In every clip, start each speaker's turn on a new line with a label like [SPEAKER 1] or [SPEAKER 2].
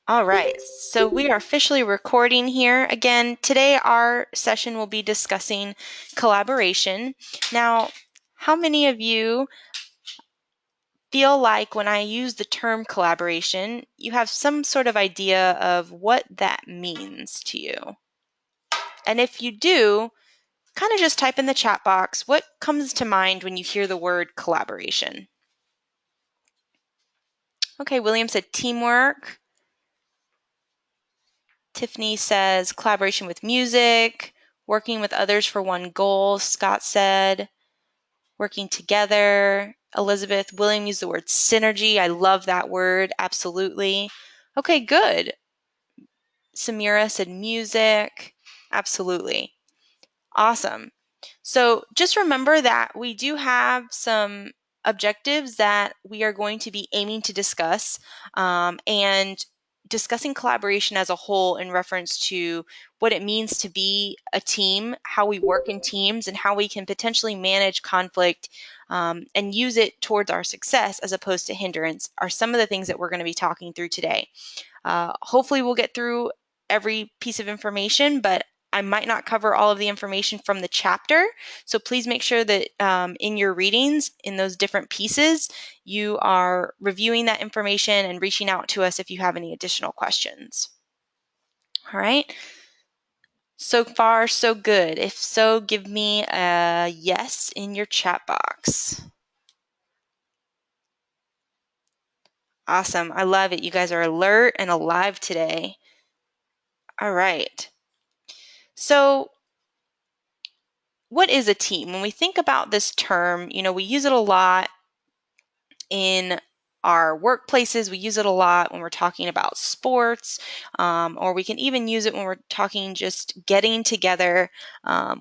[SPEAKER 1] All right, so we are officially recording here. Again, today our session will be discussing collaboration. Now, how many of you feel like when I use the term collaboration, you have some sort of idea of what that means to you? And if you do, kind of just type in the chat box, what comes to mind when you hear the word collaboration? Okay, William said teamwork. Tiffany says collaboration with music, working with others for one goal. Scott said working together. Elizabeth, William used the word synergy. I love that word. Absolutely. Okay, good. Samira said music. Absolutely. Awesome. So just remember that we do have some objectives that we are going to be aiming to discuss, and discussing collaboration as a whole in reference to what it means to be a team, how we work in teams, and how we can potentially manage conflict and use it towards our success as opposed to hindrance are some of the things that we're going to be talking through today. Hopefully we'll get through every piece of information, but I might not cover all of the information from the chapter. So please make sure that in your readings, in those different pieces, you are reviewing that information and reaching out to us if you have any additional questions. All right. So far, so good. If so, give me a yes in your chat box. Awesome. I love it. You guys are alert and alive today. All right. So what is a team? When we think about this term, we use it a lot in our workplaces. We use it a lot when we're talking about sports, or we can even use it when we're talking just getting together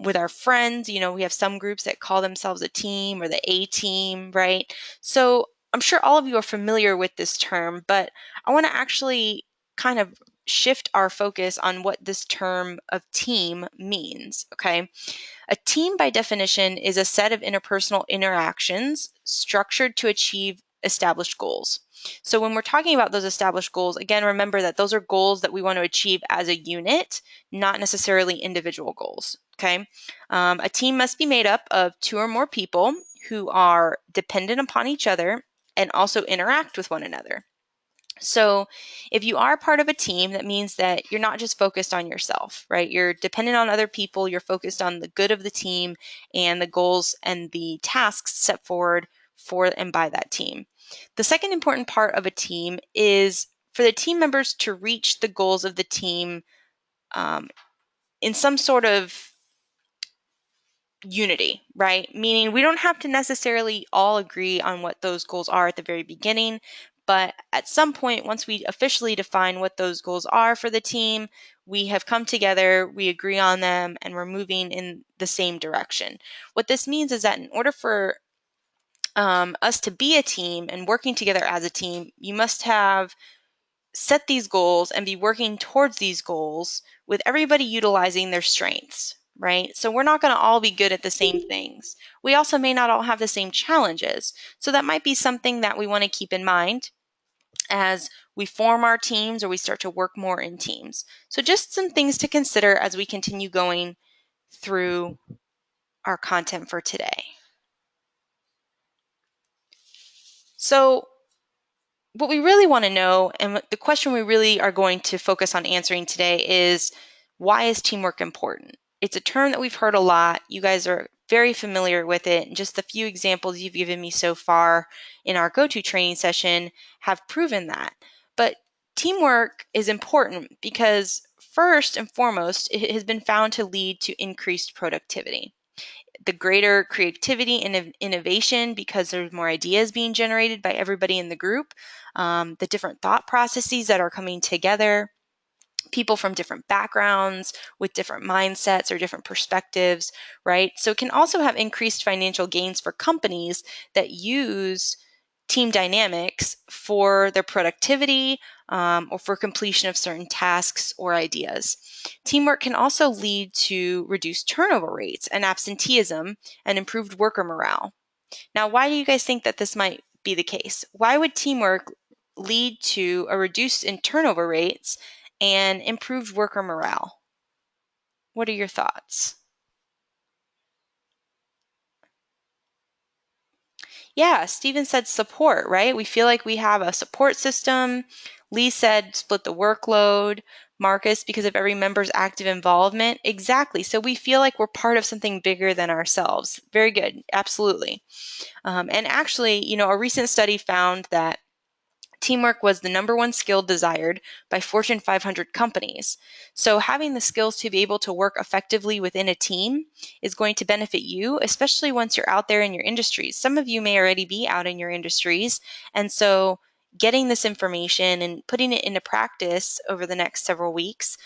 [SPEAKER 1] with our friends. We have some groups that call themselves a team or the A team, right? So I'm sure all of you are familiar with this term, but I want to actually kind of shift our focus on what this term of team means, okay? A team, by definition, is a set of interpersonal interactions structured to achieve established goals. So when we're talking about those established goals, again, remember that those are goals that we want to achieve as a unit, not necessarily individual goals, okay? A team must be made up of two or more people who are dependent upon each other and also interact with one another. So if you are part of a team, that means that you're not just focused on yourself, right? You're dependent on other people. You're focused on the good of the team and the goals and the tasks set forward for and by that team. The second important part of a team is for the team members to reach the goals of the team in some sort of unity, right? Meaning we don't have to necessarily all agree on what those goals are at the very beginning, but at some point, once we officially define what those goals are for the team, we have come together, we agree on them, and we're moving in the same direction. What this means is that in order for us to be a team and working together as a team, you must have set these goals and be working towards these goals with everybody utilizing their strengths, right? So we're not going to all be good at the same things. We also may not all have the same challenges. So that might be something that we want to keep in mind as we form our teams or we start to work more in teams. So just some things to consider as we continue going through our content for today. So what we really want to know, and the question we really are going to focus on answering today is, why is teamwork important? It's a term that we've heard a lot. You guys are very familiar with it. And just the few examples you've given me so far in our go-to training session have proven that. But teamwork is important because first and foremost, it has been found to lead to increased productivity, the greater creativity and innovation because there's more ideas being generated by everybody in the group, the different thought processes that are coming together, people from different backgrounds with different mindsets or different perspectives, right? So it can also have increased financial gains for companies that use team dynamics for their productivity or for completion of certain tasks or ideas. Teamwork can also lead to reduced turnover rates and absenteeism and improved worker morale. Now, why do you guys think that this might be the case? Why would teamwork lead to a reduce in turnover rates and improved worker morale. What are your thoughts? Yeah, Steven said support, right? We feel like we have a support system. Lee said split the workload. Marcus, because of every member's active involvement. Exactly. So we feel like we're part of something bigger than ourselves. Very good. Absolutely. And actually, a recent study found that teamwork was the number one skill desired by Fortune 500 companies. So having the skills to be able to work effectively within a team is going to benefit you, especially once you're out there in your industries. Some of you may already be out in your industries. And so getting this information and putting it into practice over the next several weeks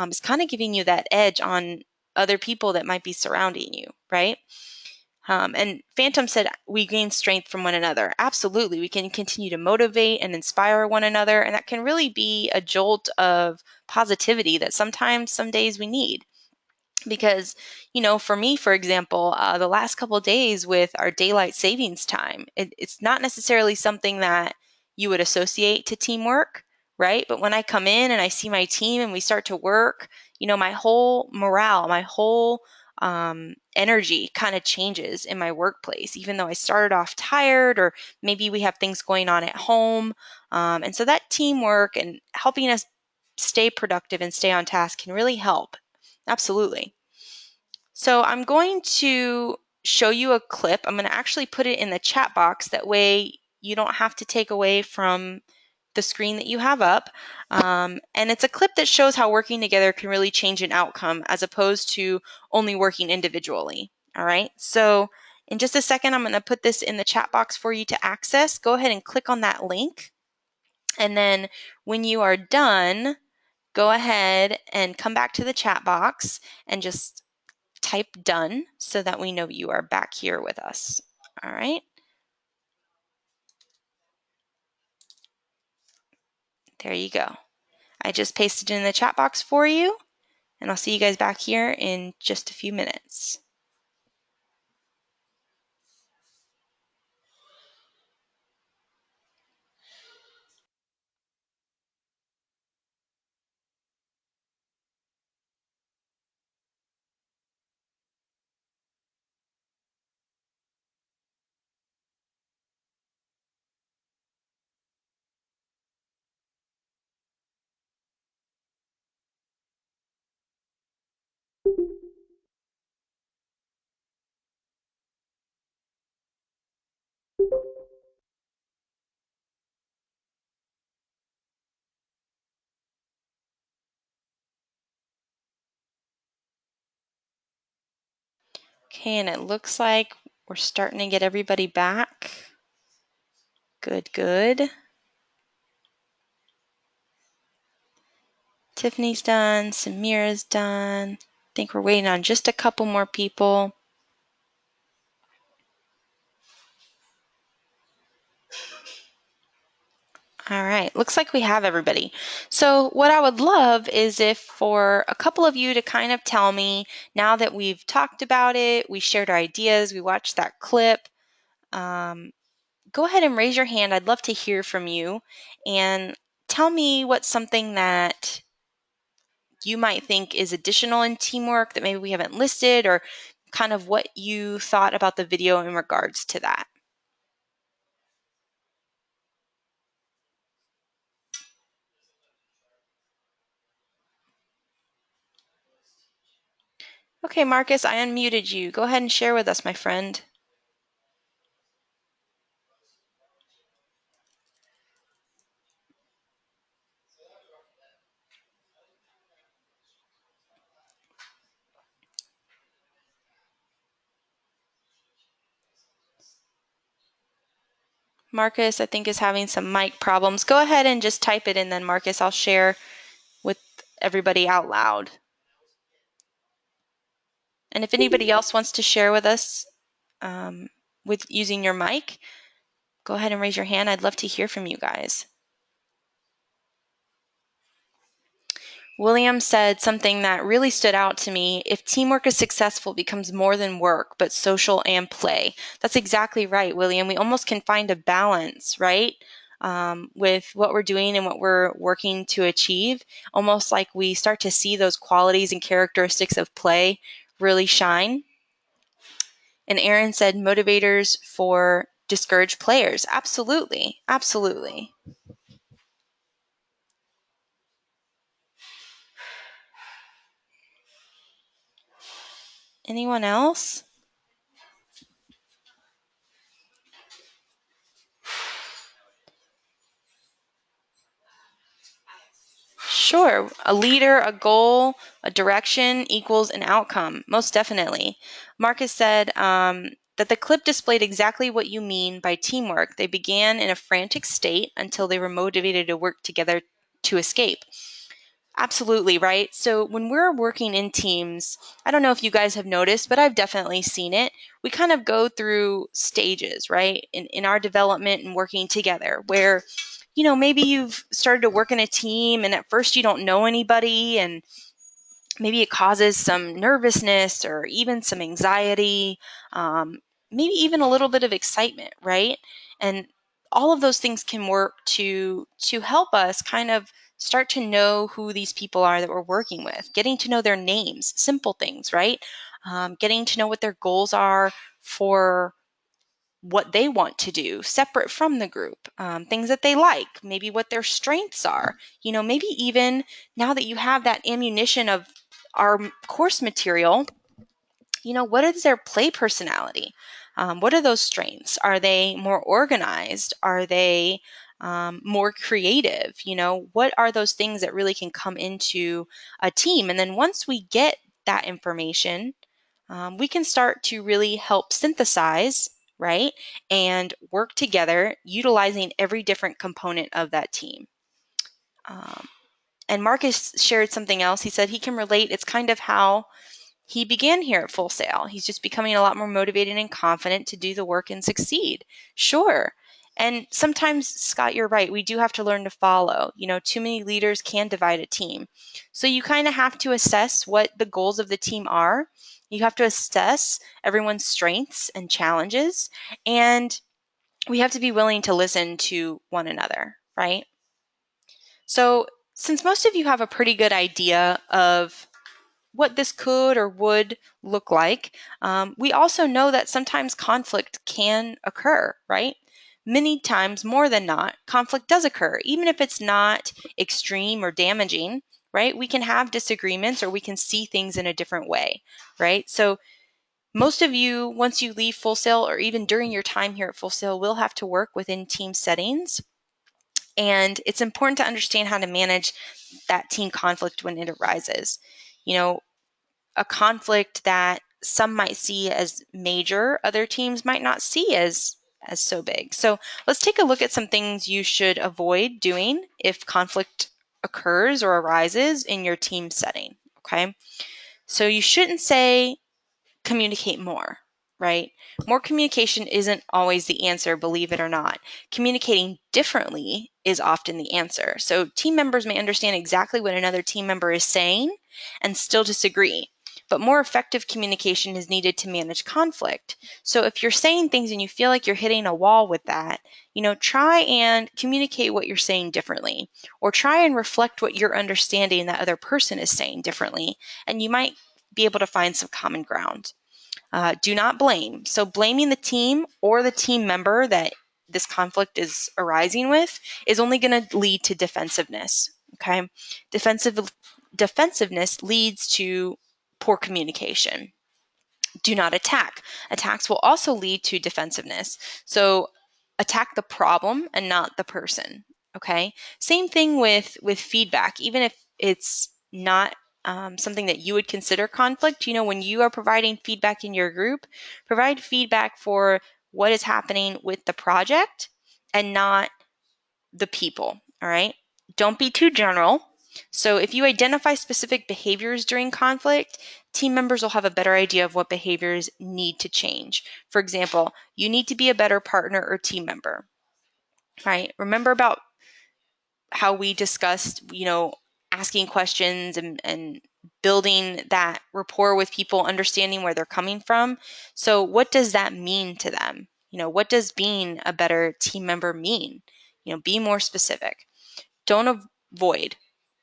[SPEAKER 1] is kind of giving you that edge on other people that might be surrounding you, right? And Phantom said, we gain strength from one another. Absolutely. We can continue to motivate and inspire one another. And that can really be a jolt of positivity that sometimes, some days we need. Because, for me, for example, the last couple of days with our daylight savings time, it's not necessarily something that you would associate to teamwork, right? But when I come in and I see my team and we start to work, my whole morale, my whole energy kind of changes in my workplace, even though I started off tired or maybe we have things going on at home. And so that teamwork and helping us stay productive and stay on task can really help. Absolutely. So I'm going to show you a clip. I'm going to actually put it in the chat box. That way you don't have to take away from the screen that you have up. And it's a clip that shows how working together can really change an outcome as opposed to only working individually. All right. So in just a second, I'm going to put this in the chat box for you to access. Go ahead and click on that link. And then when you are done, go ahead and come back to the chat box and just type done so that we know you are back here with us. All right. There you go. I just pasted it in the chat box for you, and I'll see you guys back here in just a few minutes. Okay, and it looks like we're starting to get everybody back. Good, good. Tiffany's done, Samira's done. I think we're waiting on just a couple more people. All right, looks like we have everybody. So what I would love is if for a couple of you to kind of tell me, now that we've talked about it, we shared our ideas, we watched that clip, go ahead and raise your hand. I'd love to hear from you and tell me what's something that you might think is additional in teamwork that maybe we haven't listed, or kind of what you thought about the video in regards to that. Okay, Marcus, I unmuted you. Go ahead and share with us, my friend. Marcus, I think, is having some mic problems. Go ahead and just type it in then, Marcus. I'll share with everybody out loud. And if anybody else wants to share with us with using your mic, go ahead and raise your hand. I'd love to hear from you guys. William said something that really stood out to me. If teamwork is successful, it becomes more than work, but social and play. That's exactly right, William. We almost can find a balance, right? with what we're doing and what we're working to achieve, almost like we start to see those qualities and characteristics of play really shine. And Aaron said motivators for discouraged players. Absolutely. Absolutely. Anyone else? Sure. A leader, a goal, a direction equals an outcome. Most definitely. Marcus said that the clip displayed exactly what you mean by teamwork. They began in a frantic state until they were motivated to work together to escape. Absolutely, right? So when we're working in teams, I don't know if you guys have noticed, but I've definitely seen it. We kind of go through stages, right, in our development and working together where, maybe you've started to work in a team and at first you don't know anybody and maybe it causes some nervousness or even some anxiety, maybe even a little bit of excitement, right? And all of those things can work to help us kind of start to know who these people are that we're working with, getting to know their names, simple things, right? Getting to know what their goals are for what they want to do separate from the group, things that they like, maybe what their strengths are, maybe even now that you have that ammunition of our course material, what is their play personality? What are those strengths? Are they more organized? Are they more creative? What are those things that really can come into a team? And then once we get that information, we can start to really help synthesize, right? And work together utilizing every different component of that team. Um, and Marcus shared something else. He said he can relate. It's kind of how he began here at Full Sail. He's just becoming a lot more motivated and confident to do the work and succeed. Sure. And sometimes, Scott, you're right. We do have to learn to follow. Too many leaders can divide a team. So you kind of have to assess what the goals of the team are. You have to assess everyone's strengths and challenges. And we have to be willing to listen to one another, right? So since most of you have a pretty good idea of what this could or would look like, we also know that sometimes conflict can occur, right? Many times, more than not, conflict does occur, even if it's not extreme or damaging, right? We can have disagreements or we can see things in a different way, right? So most of you, once you leave Full Sail or even during your time here at Full Sail, will have to work within team settings. And it's important to understand how to manage that team conflict when it arises. A conflict that some might see as major, other teams might not see as so big. So let's take a look at some things you should avoid doing if conflict occurs or arises in your team setting. Okay. So you shouldn't say communicate more, right? More communication isn't always the answer, believe it or not. Communicating differently is often the answer. So team members may understand exactly what another team member is saying and still disagree. But more effective communication is needed to manage conflict. So if you're saying things and you feel like you're hitting a wall with that, try and communicate what you're saying differently, or try and reflect what you're understanding that other person is saying differently. And you might be able to find some common ground. Do not blame. So blaming the team or the team member that this conflict is arising with is only going to lead to defensiveness. Okay, defensiveness leads to poor communication. Do not attack. Attacks will also lead to defensiveness. So attack the problem and not the person. Okay. Same thing with feedback, even if it's not something that you would consider conflict. When you are providing feedback in your group, provide feedback for what is happening with the project and not the people. All right. Don't be too general. So if you identify specific behaviors during conflict, team members will have a better idea of what behaviors need to change. For example, you need to be a better partner or team member, right? Remember about how we discussed, asking questions and building that rapport with people, understanding where they're coming from. So what does that mean to them? What does being a better team member mean? Be more specific. Don't avoid.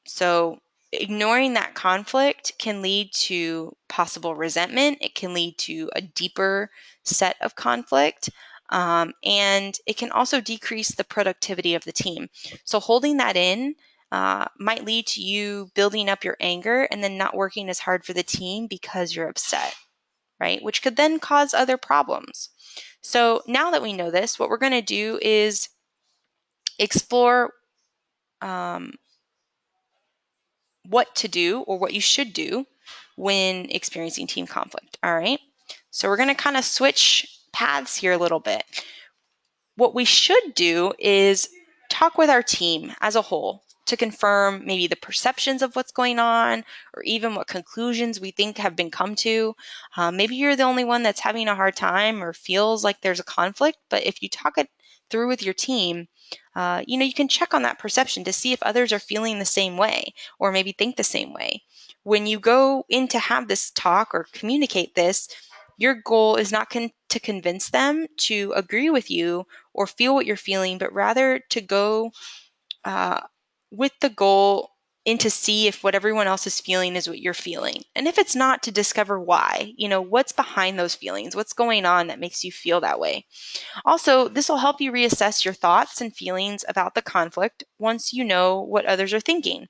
[SPEAKER 1] So ignoring that conflict can lead to possible resentment. It can lead to a deeper set of conflict. And it can also decrease the productivity of the team. So holding that in might lead to you building up your anger and then not working as hard for the team because you're upset, right? Which could then cause other problems. So now that we know this, what we're going to do is explore what to do or what you should do when experiencing team conflict. All right. So we're going to kind of switch paths here a little bit. What we should do is talk with our team as a whole to confirm maybe the perceptions of what's going on or even what conclusions we think have been come to. Maybe you're the only one that's having a hard time or feels like there's a conflict, but if you talk it through with your team, you can check on that perception to see if others are feeling the same way or maybe think the same way. When you go in to have this talk or communicate this, your goal is not to convince them to agree with you or feel what you're feeling, but rather to go uh, with the goal in to see if what everyone else is feeling is what you're feeling. And if it's not, to discover why, what's behind those feelings, what's going on that makes you feel that way. Also, this will help you reassess your thoughts and feelings about the conflict once you know what others are thinking.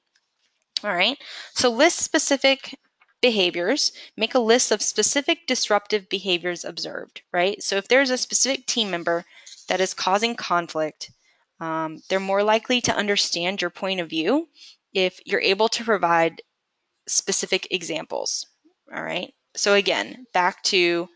[SPEAKER 1] All right. So list specific behaviors, make a list of specific disruptive behaviors observed, right? So if there's a specific team member that is causing conflict, they're more likely to understand your point of view if you're able to provide specific examples. All right. So again, back to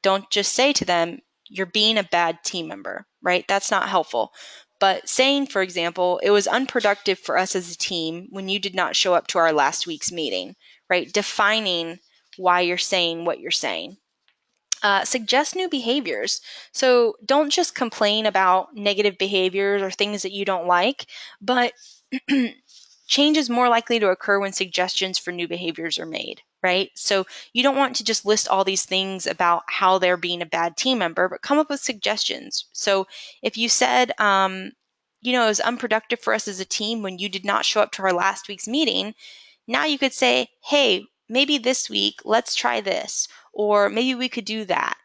[SPEAKER 1] don't just say to them, you're being a bad team member, right? That's not helpful. But saying, for example, it was unproductive for us as a team when you did not show up to our last week's meeting, right? Defining why you're saying what you're saying. Suggest new behaviors. So don't just complain about negative behaviors or things that you don't like, but change is more likely to occur when suggestions for new behaviors are made, right? So you don't want to just list all these things about how they're being a bad team member, but come up with suggestions. So if you said, it was unproductive for us as a team when you did not show up to our last week's meeting, now you could say, hey, maybe this week, let's try this, or maybe we could do that,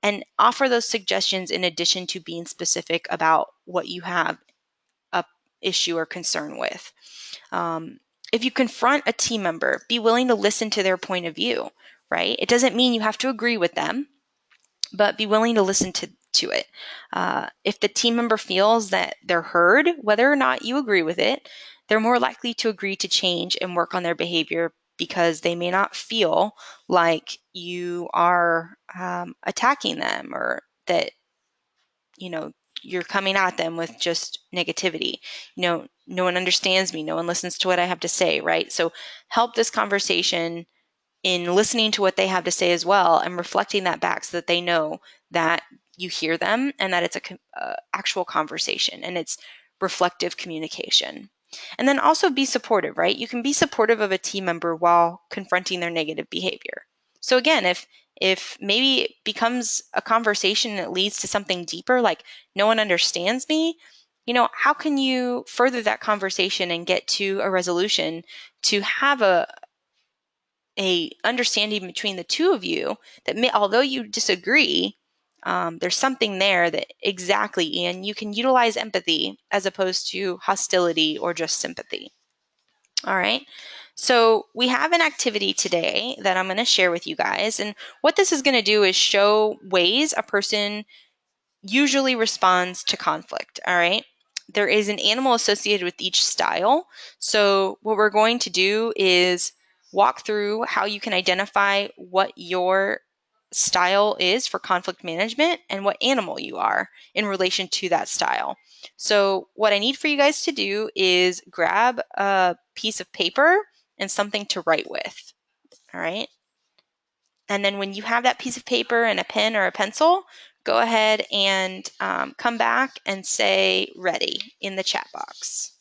[SPEAKER 1] and offer those suggestions in addition to being specific about what you have a issue or concern with. If you confront a team member, be willing to listen to their point of view, right? It doesn't mean you have to agree with them, but be willing to listen to it. If the team member feels that they're heard, whether or not you agree with it, they're more likely to agree to change and work on their behavior because they may not feel like you are attacking them or that, you're coming at them with just negativity. No one understands me. No one listens to what I have to say, right? So help this conversation in listening to what they have to say as well and reflecting that back so that they know that you hear them and that it's a actual conversation and it's reflective communication. And then also be supportive, right? You can be supportive of a team member while confronting their negative behavior. So again, if maybe it becomes a conversation that leads to something deeper, like no one understands me, how can you further that conversation and get to a resolution to have a understanding between the two of you that although you disagree, there's something there that exactly, and you can utilize empathy as opposed to hostility or just sympathy. All right. So we have an activity today that I'm going to share with you guys. And what this is going to do is show ways a person usually responds to conflict. All right. There is an animal associated with each style. So what we're going to do is walk through how you can identify what your style is for conflict management and what animal you are in relation to that style. So what I need for you guys to do is grab a piece of paper and something to write with. All right. And then when you have that piece of paper and a pen or a pencil, go ahead and come back and say ready in the chat box.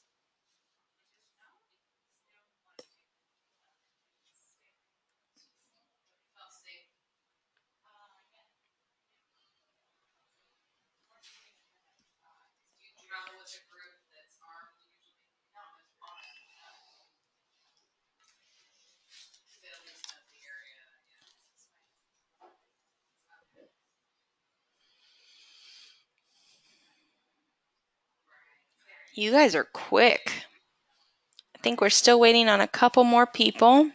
[SPEAKER 1] You guys are quick. I think we're still waiting on a couple more people.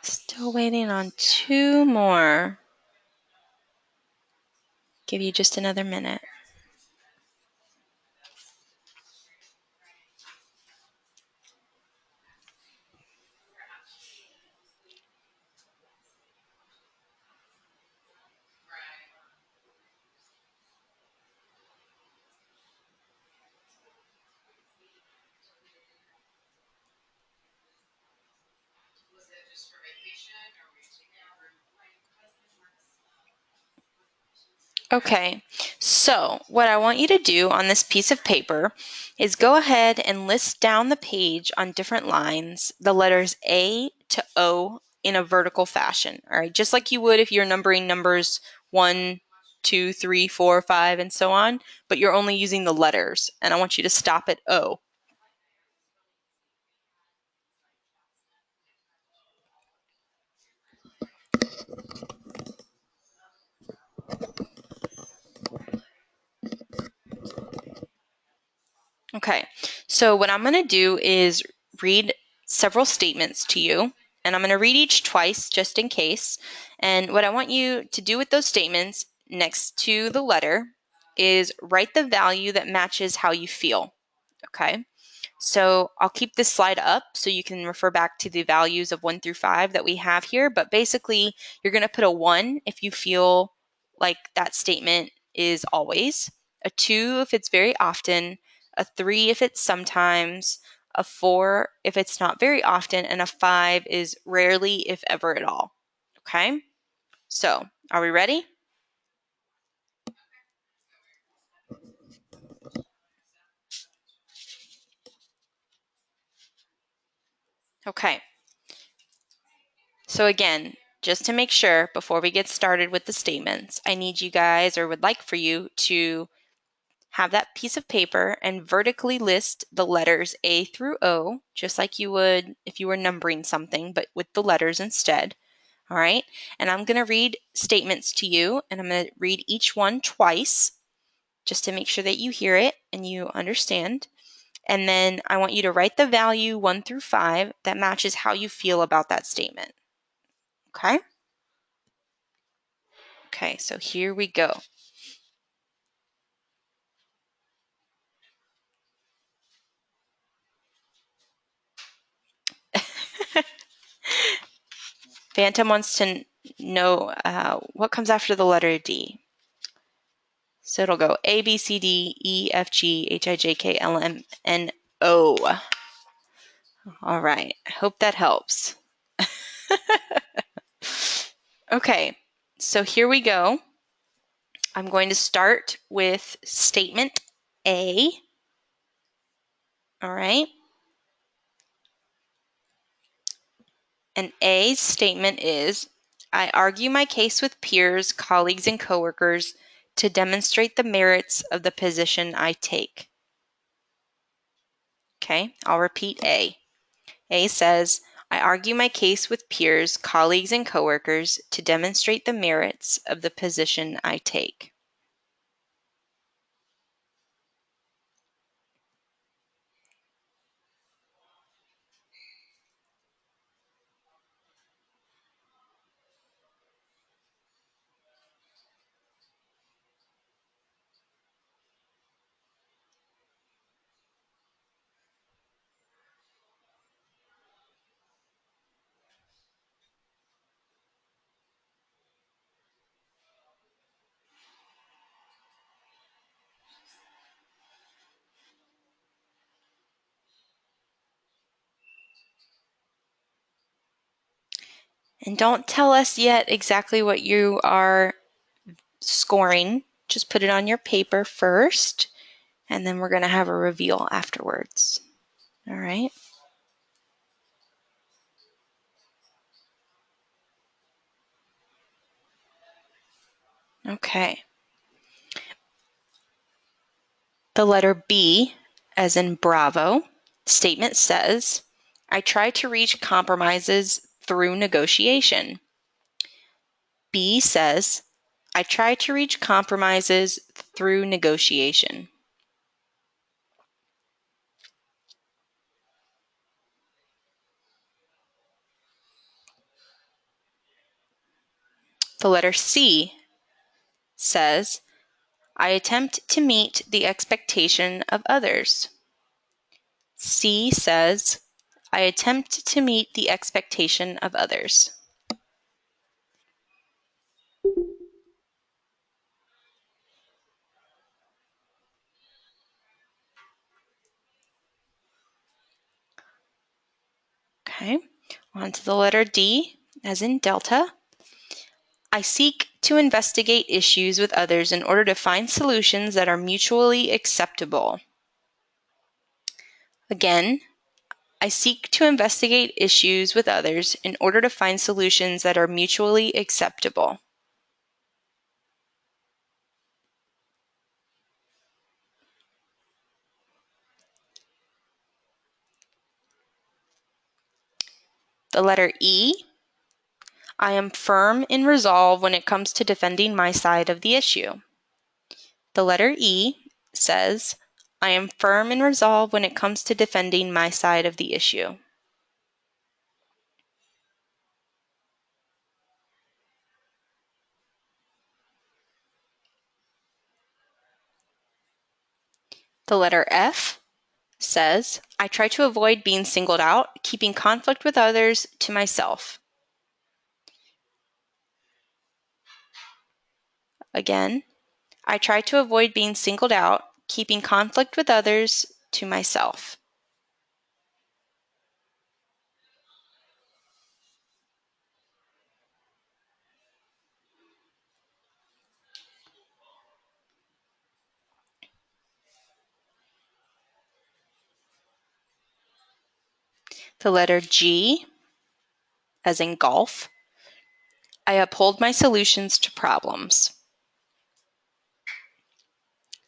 [SPEAKER 1] Still waiting on 2 more. Give you just another minute. Okay, so what I want you to do on this piece of paper is go ahead and list down the page on different lines the letters A to O in a vertical fashion, all right? Just like you would if you're numbering numbers 1, 2, 3, 4, 5, and so on, but you're only using the letters, and I want you to stop at O. Okay, so what I'm going to do is read several statements to you, and I'm going to read each twice just in case. And what I want you to do with those statements next to the letter is write the value that matches how you feel. Okay, so I'll keep this slide up so you can refer back to the values of 1 through 5 that we have here. But basically, you're going to put a 1 if you feel like that statement is always, a 2 if it's very often, a 3 if it's sometimes, a 4 if it's not very often, and a 5 is rarely, if ever at all. Okay, so are we ready? Okay. So again, just to make sure before we get started with the statements, I need you guys, or would like for you to have that piece of paper and vertically list the letters A through O, just like you would if you were numbering something, but with the letters instead. All right. And I'm going to read statements to you, and I'm going to read each one twice just to make sure that you hear it and you understand. And then I want you to write the value 1 through 5 that matches how you feel about that statement. Okay? Okay, so here we go. Phantom wants to know what comes after the letter D. So it'll go A, B, C, D, E, F, G, H, I, J, K, L, M, N, O. All right, I hope that helps. Okay, so here we go. I'm going to start with statement A. All right. And A's statement is, I argue my case with peers, colleagues, and coworkers to demonstrate the merits of the position I take. Okay, I'll repeat A. A says, I argue my case with peers, colleagues, and coworkers to demonstrate the merits of the position I take. And don't tell us yet exactly what you are scoring. Just put it on your paper first, and then we're going to have a reveal afterwards. All right. Okay. The letter B, as in Bravo, statement says, I try to reach compromises through negotiation. B says, I try to reach compromises through negotiation. The letter C says, I attempt to meet the expectation of others. C says, I attempt to meet the expectation of others. Okay, on to the letter D, as in Delta. I seek to investigate issues with others in order to find solutions that are mutually acceptable. Again, I seek to investigate issues with others in order to find solutions that are mutually acceptable. The letter E, I am firm in resolve when it comes to defending my side of the issue. The letter E says, I am firm in resolve when it comes to defending my side of the issue. The letter F says, I try to avoid being singled out, keeping conflict with others to myself. Again, I try to avoid being singled out, keeping conflict with others to myself. The letter G, as in golf, I uphold my solutions to problems.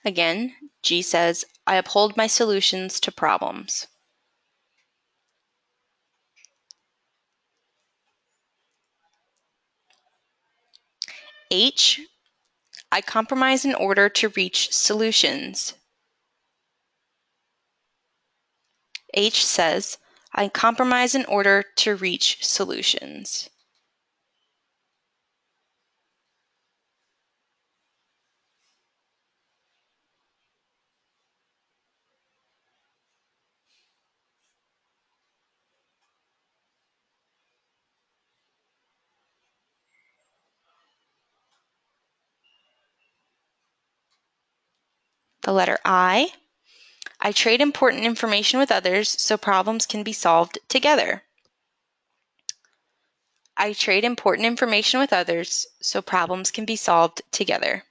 [SPEAKER 1] Again, G says, I uphold my solutions to problems. H, I compromise in order to reach solutions. H says, I compromise in order to reach solutions. The letter I trade important information with others so problems can be solved together. I trade important information with others so problems can be solved together.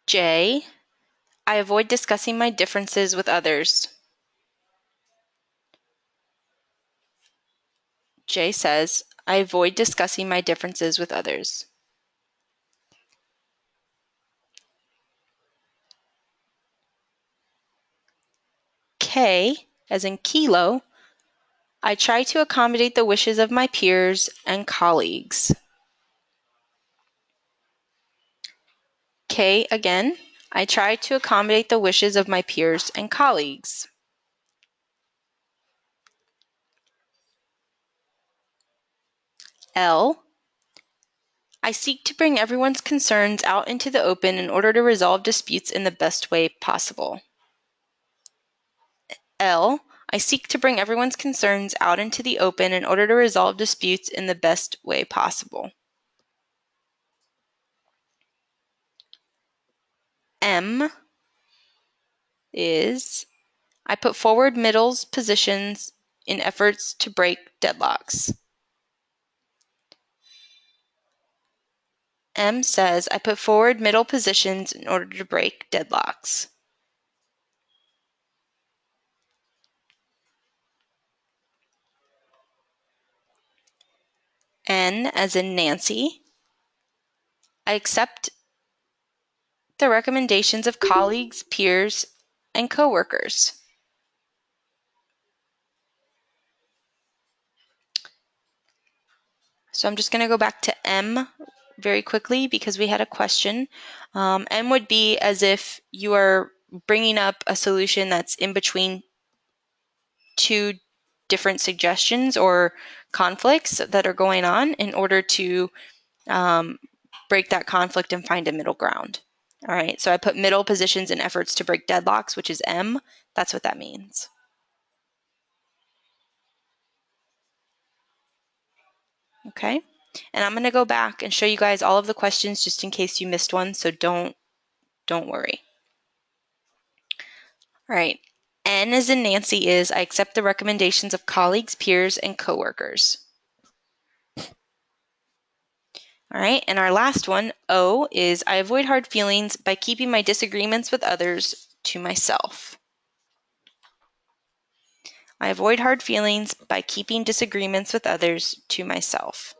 [SPEAKER 1] J, I avoid discussing my differences with others. J says, I avoid discussing my differences with others. K, as in kilo, I try to accommodate the wishes of my peers and colleagues. K, again, I try to accommodate the wishes of my peers and colleagues. L, I seek to bring everyone's concerns out into the open in order to resolve disputes in the best way possible. L, I seek to bring everyone's concerns out into the open in order to resolve disputes in the best way possible. M is, I put forward Middle's positions in efforts to break deadlocks. M says, I put forward middle positions in order to break deadlocks. N as in Nancy, I accept the recommendations of colleagues, peers, and coworkers. So I'm just going to go back to M very quickly because we had a question. M would be as if you are bringing up a solution that's in between two different suggestions or conflicts that are going on in order to break that conflict and find a middle ground. All right, so I put middle positions in efforts to break deadlocks, which is M. That's what that means. Okay, and I'm going to go back and show you guys all of the questions just in case you missed one, so don't worry. All right, N as in Nancy is, I accept the recommendations of colleagues, peers, and coworkers. All right, and our last one, O, is I avoid hard feelings by keeping my disagreements with others to myself. I avoid hard feelings by keeping disagreements with others to myself.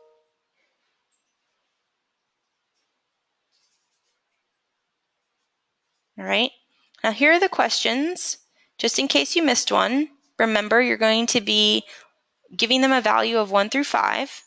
[SPEAKER 1] All right, now here are the questions. Just in case you missed one, remember you're going to be giving them a value of 1 through 5.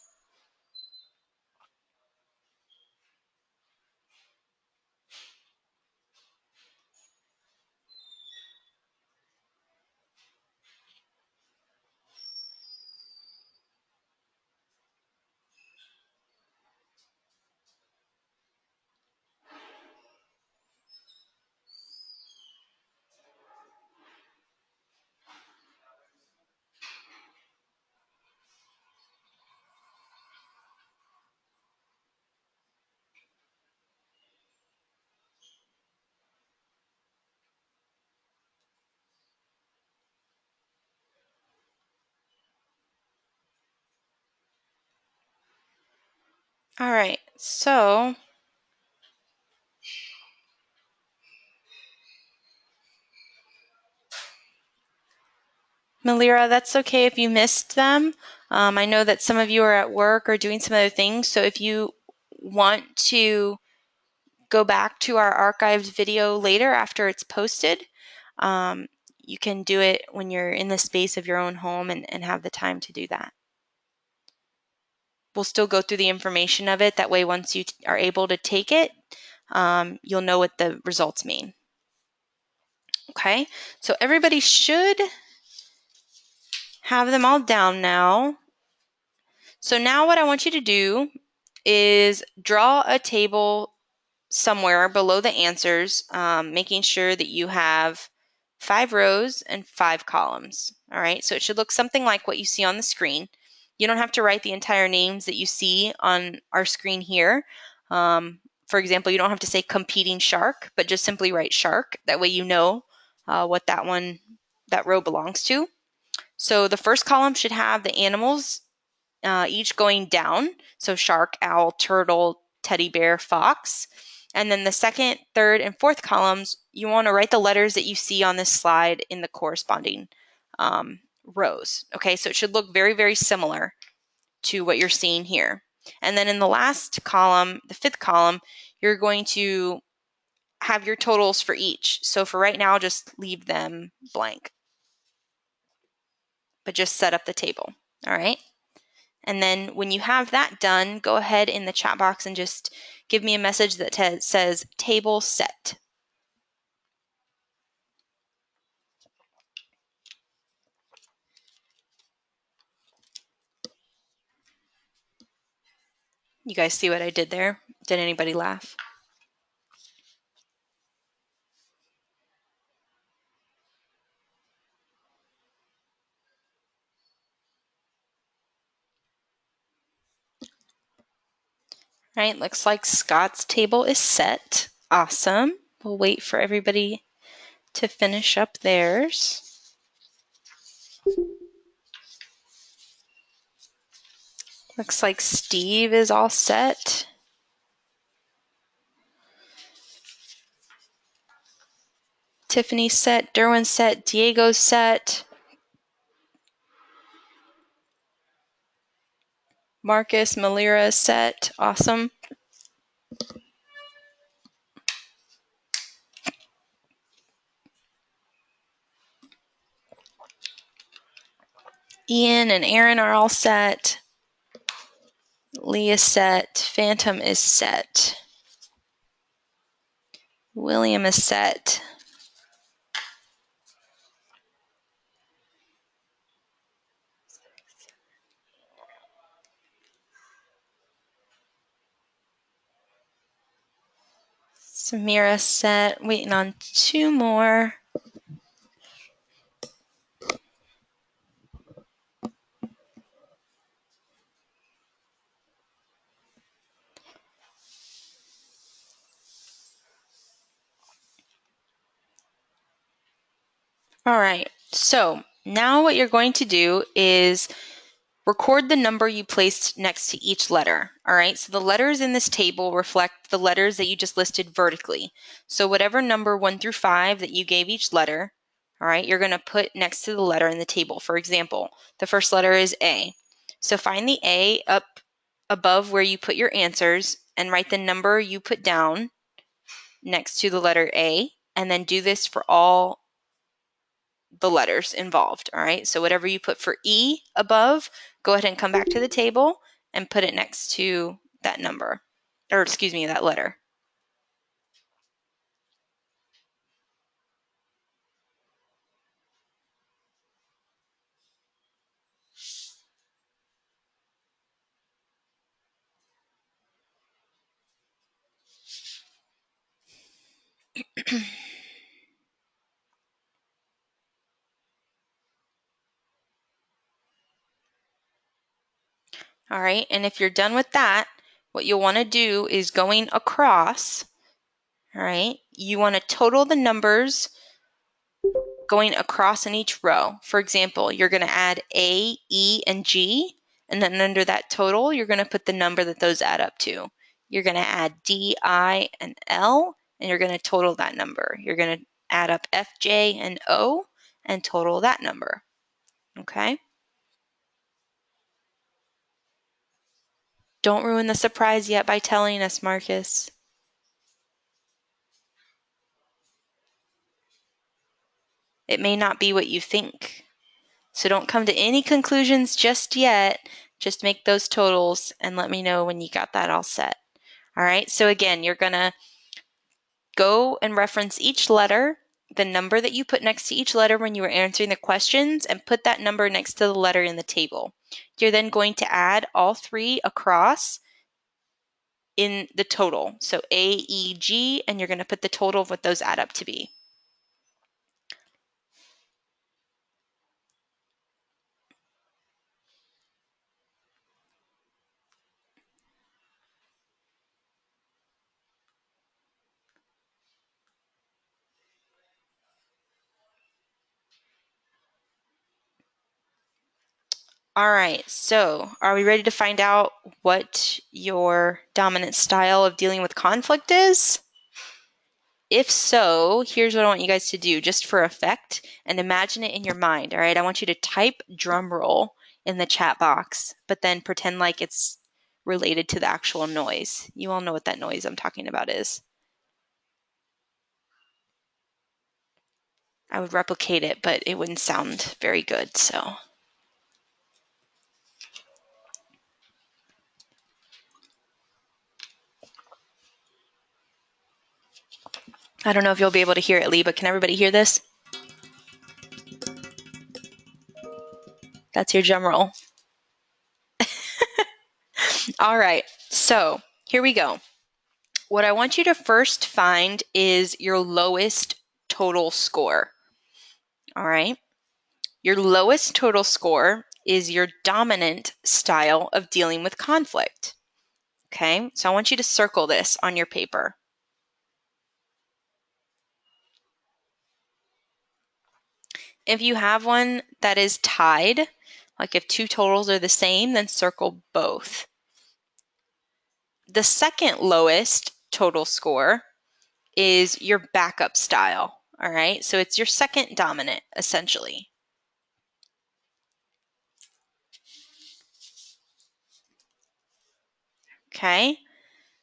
[SPEAKER 1] All right, so Malira, that's okay if you missed them. I know that some of you are at work or doing some other things, so if you want to go back to our archived video later after it's posted, you can do it when you're in the space of your own home and have the time to do that. We'll still go through the information of it. That way, once you are able to take it, you'll know what the results mean. Okay, so everybody should have them all down now. So now what I want you to do is draw a table somewhere below the answers, making sure that you have 5 rows and 5 columns. All right, so it should look something like what you see on the screen. You don't have to write the entire names that you see on our screen here. For example, you don't have to say competing shark, but just simply write shark. That way you know what that row belongs to. So the first column should have the animals each going down. So shark, owl, turtle, teddy bear, fox. And then the second, third, and fourth columns, you want to write the letters that you see on this slide in the corresponding rows. Okay, so it should look very, very similar to what you're seeing here. And then in the last column, the fifth column, you're going to have your totals for each. So for right now, just leave them blank, but just set up the table. All right. And then when you have that done, go ahead in the chat box and just give me a message that says table set. You guys see what I did there? Did anybody laugh? Right, looks like Scott's table is set. Awesome. We'll wait for everybody to finish up theirs. Looks like Steve is all set. Tiffany's set, Derwin's set, Diego's set. Marcus, Malira's set. Awesome. Ian and Aaron are all set. Lee is set. Phantom is set. William is set. Samira set. Waiting on 2 more. All right, so now what you're going to do is record the number you placed next to each letter. All right, so the letters in this table reflect the letters that you just listed vertically. So whatever number 1 through 5 that you gave each letter, all right, you're going to put next to the letter in the table. For example, the first letter is A. So find the A up above where you put your answers and write the number you put down next to the letter A, and then do this for all the letters involved. All right, so whatever you put for E above, go ahead and come back to the table and put it next to that number, or excuse me, that letter. All right, and if you're done with that, what you'll want to do is going across, all right, you want to total the numbers going across in each row. For example, you're going to add A, E, and G, and then under that total, you're going to put the number that those add up to. You're going to add D, I, and L, and you're going to total that number. You're going to add up F, J, and O, and total that number. Okay? Don't ruin the surprise yet by telling us, Marcus. It may not be what you think. So don't come to any conclusions just yet. Just make those totals and let me know when you got that all set. All right, so again, you're going to go and reference each letter, the number that you put next to each letter when you were answering the questions, and put that number next to the letter in the table. You're then going to add all 3 across in the total. So A, E, G, and you're going to put the total of what those add up to be. All right, so are we ready to find out what your dominant style of dealing with conflict is? If so, here's what I want you guys to do just for effect and imagine it in your mind. All right, I want you to type drum roll in the chat box, but then pretend like it's related to the actual noise. You all know what that noise I'm talking about is. I would replicate it, but it wouldn't sound very good, so. I don't know if you'll be able to hear it, Lee, but can everybody hear this? That's your drum roll. All right, so here we go. What I want you to first find is your lowest total score. All right. Your lowest total score is your dominant style of dealing with conflict. Okay, so I want you to circle this on your paper. If you have one that is tied, Like if two totals are the same, then circle both. The second lowest total score is your backup style. All right, so it's your second dominant, essentially. Okay,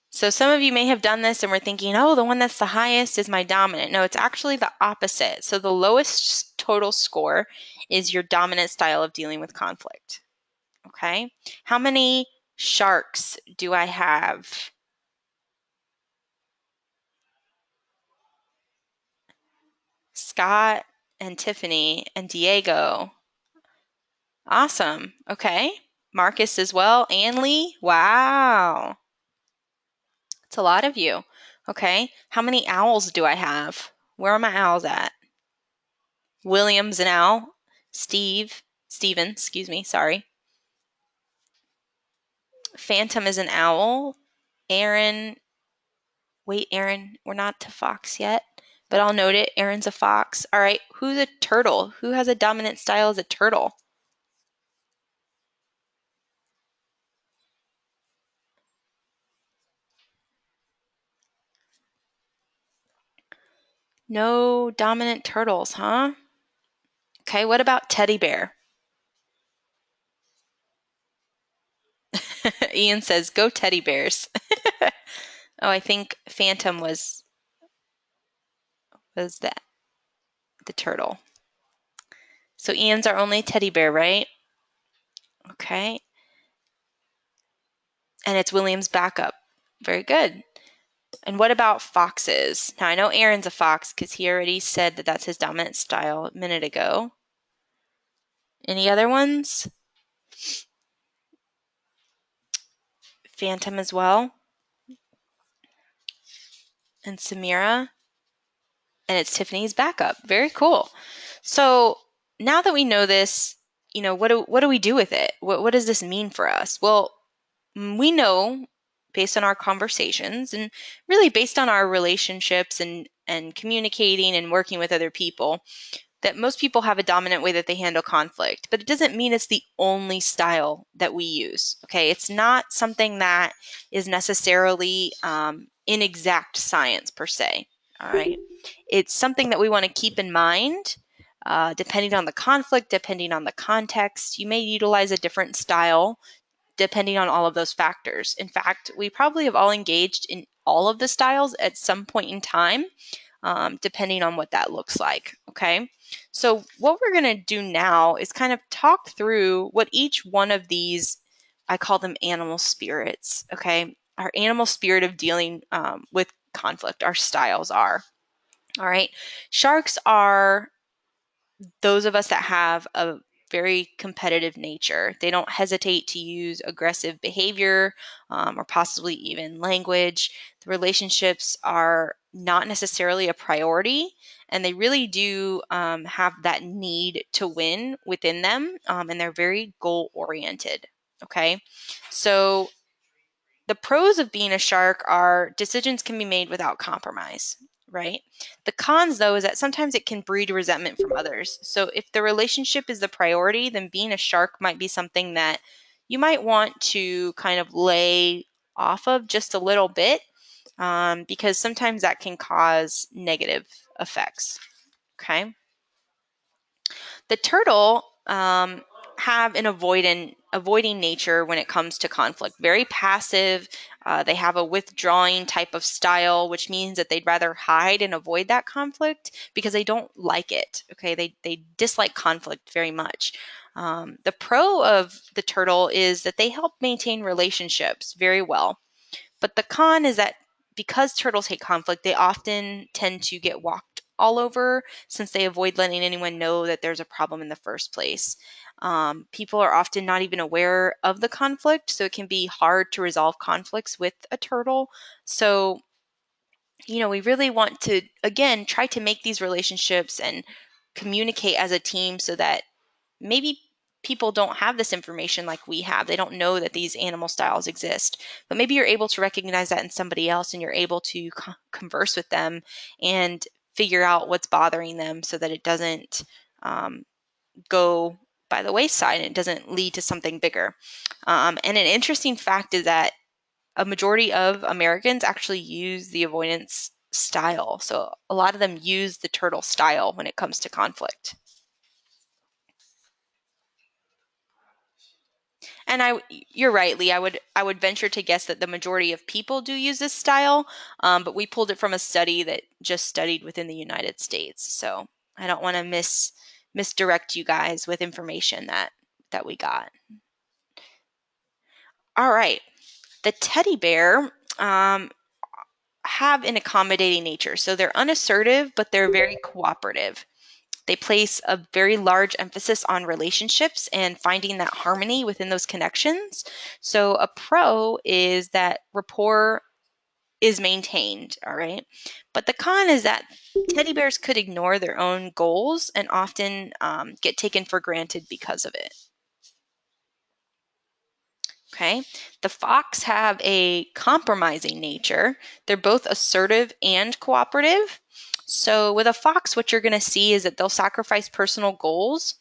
[SPEAKER 1] so some of you may have done this and were thinking, oh, the one that's the highest is my dominant. No, it's actually the opposite. So the lowest total score is your dominant style of dealing with conflict. Okay, how many sharks do I have? Scott and Tiffany and Diego. Awesome. Okay. Marcus as well. Ann Lee. Wow. It's a lot of you. Okay. How many owls do I have? Where are my owls at? William's an owl. Steven, excuse me, sorry. Phantom is an owl. Aaron, wait, Aaron, we're not to fox yet, but I'll note it. Aaron's a fox. All right. Who's a turtle? Who has a dominant style as a turtle? No dominant turtles, huh? Okay, what about teddy bear? Ian says, go teddy bears. Oh, I think Phantom was the turtle. So Ian's our only teddy bear, right? Okay. And it's William's backup. Very good. And what about foxes? Now I know Aaron's a fox because he already said that that's his dominant style a minute ago. Any other ones? Phantom as well. And Samira. And it's Tiffany's backup. Very cool. So now that we know this, what do we do with it? What does this mean for us? Well, we know based on our conversations and really based on our relationships and communicating and working with other people that most people have a dominant way that they handle conflict, but it doesn't mean it's the only style that we use. Okay, it's not something that is necessarily inexact science per se. All right, it's something that we want to keep in mind. Depending on the conflict, depending on the context, you may utilize a different style depending on all of those factors. In fact, we probably have all engaged in all of the styles at some point in time, depending on what that looks like. Okay, so what we're going to do now is kind of talk through what each one of these, I call them animal spirits. Okay, our animal spirit of dealing with conflict, our styles are. All right, sharks are those of us that have a very competitive nature. They don't hesitate to use aggressive behavior or possibly even language. The relationships are not necessarily a priority, and they really do have that need to win within them, and they're very goal oriented. Okay, so the pros of being a shark are decisions can be made without compromise, right? The cons, though, is that sometimes it can breed resentment from others. So if the relationship is the priority, then being a shark might be something that you might want to kind of lay off of just a little bit, because sometimes that can cause negative effects. Okay. The turtle have an avoiding nature when it comes to conflict. Very passive. They have a withdrawing type of style, which means that they'd rather hide and avoid that conflict because they don't like it. Okay, they dislike conflict very much. The pro of the turtle is that they help maintain relationships very well. But the con is that because turtles hate conflict, they often tend to get walked all over since they avoid letting anyone know that there's a problem in the first place. People are often not even aware of the conflict, so it can be hard to resolve conflicts with a turtle. So, we really want to, again, try to make these relationships and communicate as a team so that maybe people don't have this information like we have. They don't know that these animal styles exist, but maybe you're able to recognize that in somebody else and you're able to converse with them and figure out what's bothering them so that it doesn't go by the wayside and it doesn't lead to something bigger. And an interesting fact is that a majority of Americans actually use the avoidance style. So a lot of them use the turtle style when it comes to conflict. And you're right, Lee. I would venture to guess that the majority of people do use this style, but we pulled it from a study that just studied within the United States. So I don't want to misdirect you guys with information that we got. All right, the teddy bear have an accommodating nature, so they're unassertive, but they're very cooperative. They place a very large emphasis on relationships and finding that harmony within those connections. So a pro is that rapport is maintained, all right? But the con is that teddy bears could ignore their own goals and often get taken for granted because of it. Okay, the fox have a compromising nature. They're both assertive and cooperative. So with a fox, what you're going to see is that they'll sacrifice personal goals,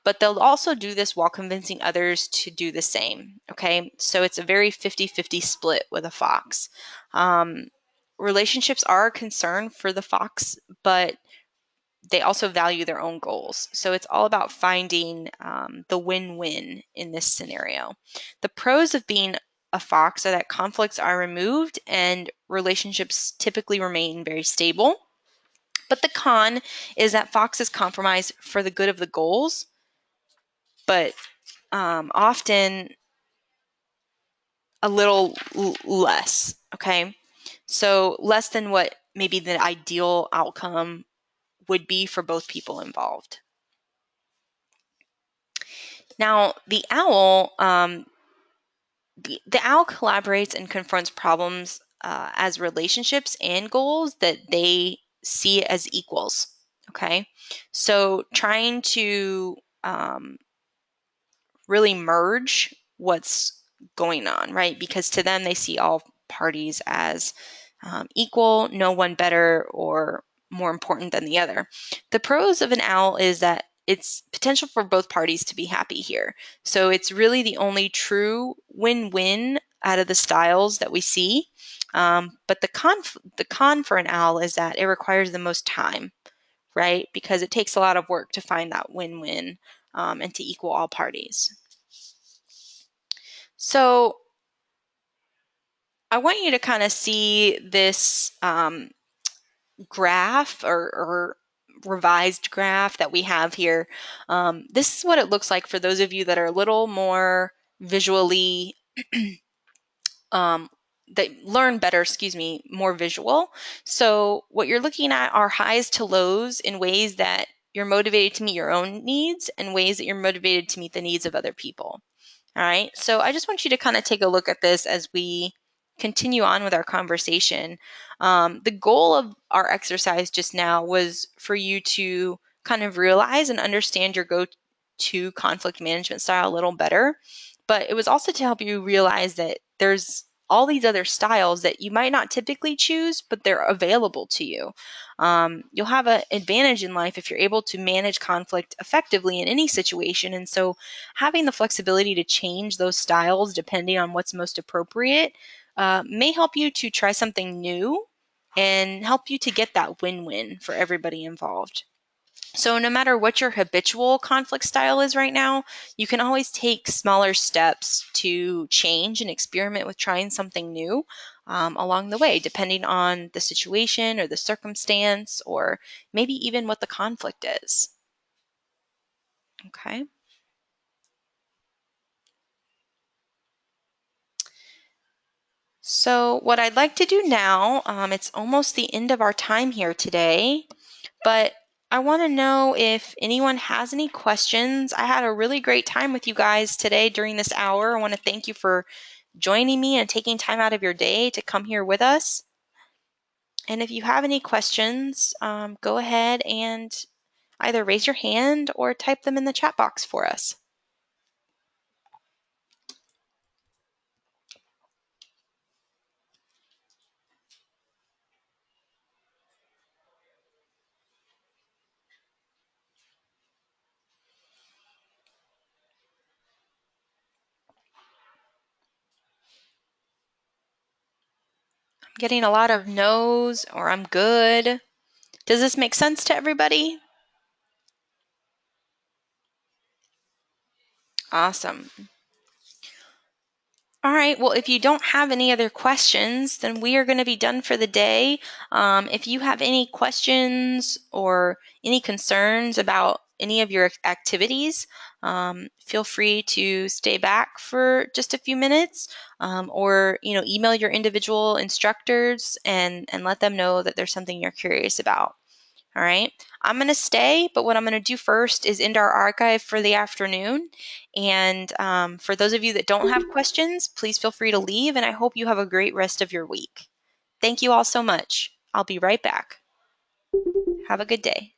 [SPEAKER 1] but they'll also do this while convincing others to do the same. Okay, so it's a very 50-50 split with a fox. Relationships are a concern for the fox, but they also value their own goals. So it's all about finding the win-win in this scenario. The pros of being a fox are that conflicts are removed and relationships typically remain very stable. But the con is that foxes compromise for the good of the goals, but often a little less, okay? So less than what maybe the ideal outcome would be for both people involved. Now, the owl collaborates and confronts problems as relationships and goals that they see as equals. Okay, so trying to really merge what's going on, right? Because to them, they see all parties as equal, no one better or more important than the other. The pros of an owl is that it's potential for both parties to be happy here. So it's really the only true win-win out of the styles that we see. But the con for an owl is that it requires the most time, right? Because it takes a lot of work to find that win-win and to equal all parties. So I want you to kind of see this graph or revised graph that we have here. This is what it looks like for those of you that are a little more visually, that learn better, more visual. So what you're looking at are highs to lows in ways that you're motivated to meet your own needs and ways that you're motivated to meet the needs of other people. All right, so I just want you to kind of take a look at this as we continue on with our conversation. The goal of our exercise just now was for you to kind of realize and understand your go-to conflict management style a little better, but it was also to help you realize that there's all these other styles that you might not typically choose, but they're available to you. You'll have an advantage in life if you're able to manage conflict effectively in any situation, and so having the flexibility to change those styles depending on what's most appropriate may help you to try something new and help you to get that win-win for everybody involved. So no matter what your habitual conflict style is right now, you can always take smaller steps to change and experiment with trying something new along the way, depending on the situation or the circumstance, or maybe even what the conflict is. Okay. So what I'd like to do now, it's almost the end of our time here today, but I want to know if anyone has any questions. I had a really great time with you guys today during this hour. I want to thank you for joining me and taking time out of your day to come here with us. And if you have any questions, go ahead and either raise your hand or type them in the chat box for us. getting a lot of no's or I'm good. Does this make sense to everybody? Awesome. All right, well, if you don't have any other questions, then we are going to be done for the day. If you have any questions or any concerns about any of your activities, feel free to stay back for just a few minutes, or email your individual instructors and let them know that there's something you're curious about. All right, I'm going to stay, but what I'm going to do first is end our archive for the afternoon. And for those of you that don't have questions, please feel free to leave, and I hope you have a great rest of your week. Thank you all so much. I'll be right back. Have a good day.